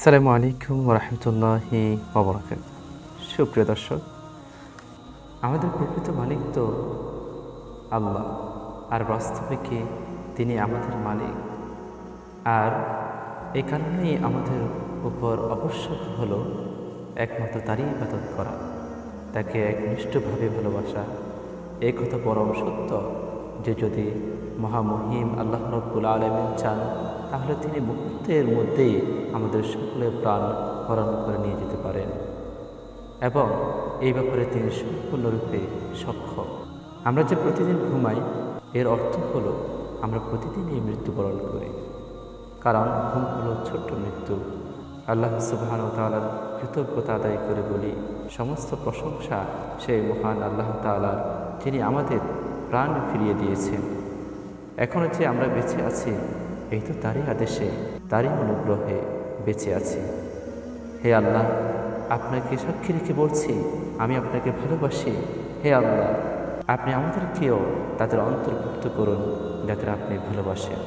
আসসালামু আলাইকুম ওরহমতুল্লাহি ওবরাকাতুহু। সুপ্রিয় দর্শক, আমাদের প্রকৃত মালিক তো আল্লাহ, আর বাস্তবিকে তিনি আমাদের মালিক। আর এই কারণেই আমাদের উপর আবশ্যক হলো একমাত্র তারই ইবাদত করা, তাকে একনিষ্ঠভাবে ভালোবাসা। এই কথা পরম সত্য যে যদি মহামহিম আল্লাহ রব্বুল আলামিন চান, তাহলে তিনি মুহূর্তের মধ্যেই আমাদের সকলের প্রাণ হরণ করে নিয়ে যেতে পারেন, এবং এই ব্যাপারে তিনি সম্পূর্ণরূপে সক্ষম। আমরা যে প্রতিদিন ঘুমাই, এর অর্থ হলো আমরা প্রতিদিনই মৃত্যুবরণ করি, কারণ ঘুম হলো ছোট্ট মৃত্যু। আল্লাহ সুবহানাহু ওয়া তাআলার কৃতজ্ঞতা আদায় করে বলি, সমস্ত প্রশংসা সেই মহান আল্লাহ তাআলার, যিনি আমাদের প্রাণ ফিরিয়ে দিয়েছেন। এখনও যে আমরা বেঁচে আছি, এই তো তারই আদেশে, তারই অনুগ্রহে বেঁচে আছি। হে আল্লাহ, আপনাকে সাক্ষী রেখে বলছি, আমি আপনাকে ভালোবাসি। হে আল্লাহ, আপনি আমাদেরকেও তাদের অন্তর্ভুক্ত করুন যাদের আপনি ভালোবাসেন।